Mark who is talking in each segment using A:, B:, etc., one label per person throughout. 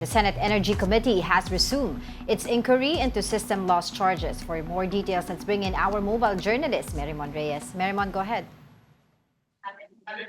A: The Senate Energy Committee has resumed its inquiry into system loss charges. For more details, let's bring in our mobile journalist, Merimon Reyes. Merimon, go ahead.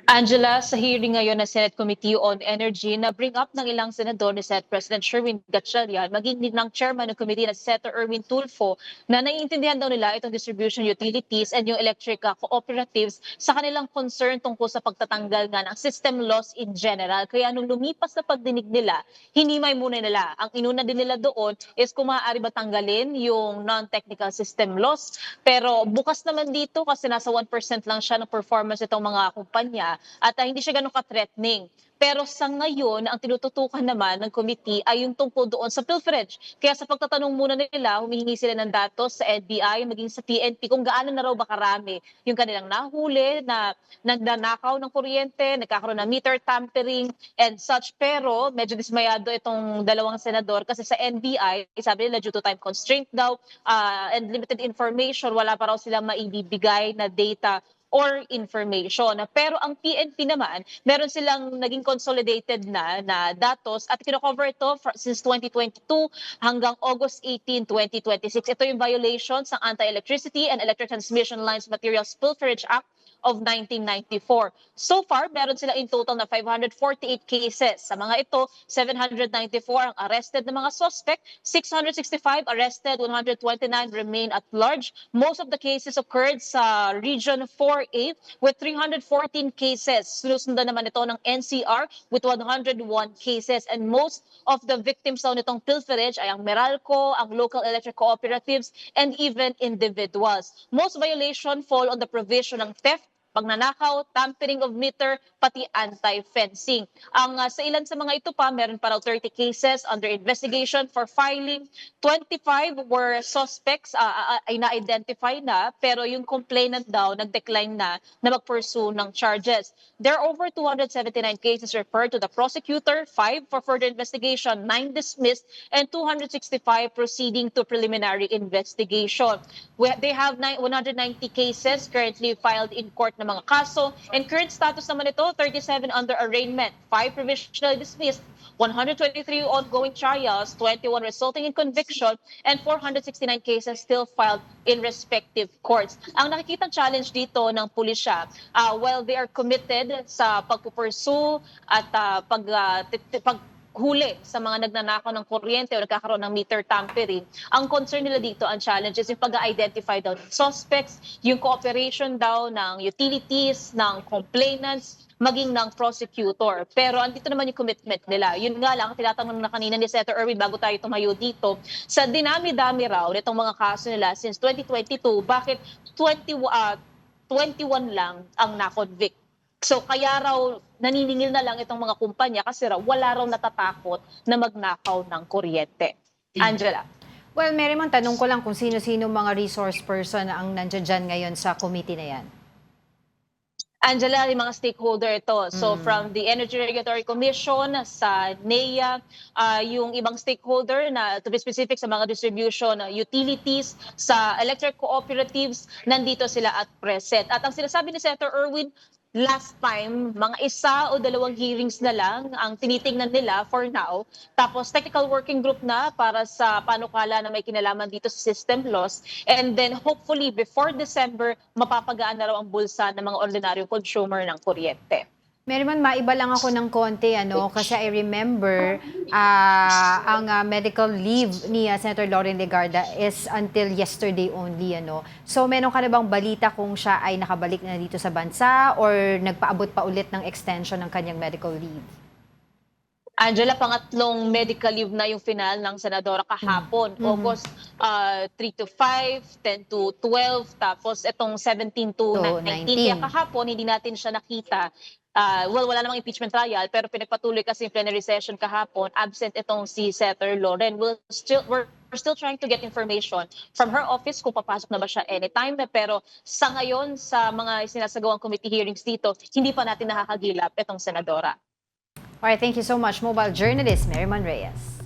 B: Angela, sa hearing ngayon ng Senate Committee on Energy na bring up ng ilang senador ni Senate President Sherwin Gatchalian, maging din ng chairman ng committee na si Senator Erwin Tulfo, na naiintindihan daw nila itong distribution utilities and yung electric cooperatives sa kanilang concern tungkol sa pagtatanggal nga ng system loss in general. Kaya nung lumipas na pagdinig nila, hinimay muna nila. Ang inuna din nila doon is kung maaari ba tanggalin yung non-technical system loss. Pero bukas naman dito kasi nasa 1% lang siya ng performance itong mga kumpanya at hindi siya ganun ka-threatening. Pero sa ngayon, ang tinututukan naman ng committee ay yung tungkol doon sa pilferage. Kaya sa pagtatanong muna nila, humihingi sila ng datos sa NBI, maging sa PNP, kung gaano na raw ba karami yung kanilang nahuli na nagnanakaw ng kuryente, nagkakaroon ng meter tampering and such. Pero medyo dismayado itong dalawang senador kasi sa NBI, sabi nila due to time constraint daw and limited information, wala pa raw silang maibibigay na data or information. Pero ang PNP naman, meron silang naging consolidated na datos at kino-cover ito since 2022 hanggang August 18, 2026. Ito yung violations ng Anti-Electricity and Electric Transmission Lines Materials Pilferage Act of 1994. So far, meron sila in total na 548 cases. Sa mga ito, 794 ang arrested na mga suspect, 665 arrested, 129 remain at large. Most of the cases occurred sa Region 4A with 314 cases. Sinusundan naman ito ng NCR with 101 cases. And most of the victims daw nitong pilferage ay ang Meralco, ang local electric cooperatives, and even individuals. Most violation fall on the provision ng theft, pagnanakaw, tampering of meter, pati anti-fencing. Sa ilan sa mga ito pa, meron pa raw 30 cases under investigation for filing. 25 were suspects ay na-identify na, pero yung complainant daw nag-decline na mag-pursue ng charges. There are over 279 cases referred to the prosecutor, 5 for further investigation, 9 dismissed, and 265 proceeding to preliminary investigation. They have 190 cases currently filed in court ng mga kaso, and current status naman ito, 37 under arraignment, 5 provisionally dismissed, 123 ongoing trials, 21 resulting in conviction, and 469 cases still filed in respective courts. Ang nakikitang challenge dito ng pulisya, while they are committed sa pagpupursue at paghuli sa mga nagnanakaw ng kuryente o nagkakaroon ng meter tampering, ang concern nila dito, ang challenge is yung pag-identify daw ng suspects, yung cooperation daw ng utilities, ng complainants, maging ng prosecutor. Pero andito naman yung commitment nila. Yun nga lang, tinatanong na kanina ni Senator Erwin bago tayo tumayo dito, sa dinami-dami raw nitong mga kaso nila since 2022, bakit 21 lang ang na-convict? So kaya raw naniningil na lang itong mga kumpanya kasi raw wala raw natatakot na magnakaw ng kuryente. Angela.
A: Well, Merimon, tanong ko lang kung sino-sino mga resource person ang nandiyan dyan ngayon sa committee na yan.
B: Angela, yung mga stakeholder ito. So from the Energy Regulatory Commission, sa NEA, yung ibang stakeholder na to be specific sa mga distribution utilities, sa electric cooperatives, nandito sila at present. At ang sinasabi ni Senator Erwin, last time, mga 1 o 2 hearings na lang ang tinitingnan nila for now. Tapos technical working group na para sa panukala na may kinalaman dito sa system loss. And then hopefully before December, mapapagaan na raw ang bulsa ng mga ordinaryong consumer ng kuryente.
A: Merimon, maiba lang ako ng konti, kasi I remember ang medical leave ni Senator Loren Legarda is until yesterday only, So, meron ka na bang balita kung siya ay nakabalik na dito sa bansa or nagpaabot pa ulit ng extension ng kanyang medical leave?
B: Angela, pangatlong medical leave na yung final ng senadora kahapon. August 3 to 5, 10 to 12, tapos itong 17 to 19. Kaya kahapon, hindi natin siya nakita. Wala namang impeachment trial, pero pinagpatuloy kasi yung plenary session kahapon, absent itong si Senator Loren. We're still trying to get information from her office kung papasok na ba siya anytime. Pero sa ngayon, sa mga sinasagawang committee hearings dito, hindi pa natin nakakagilap itong senadora.
A: Alright, thank you so much, mobile journalist Merimon Reyes.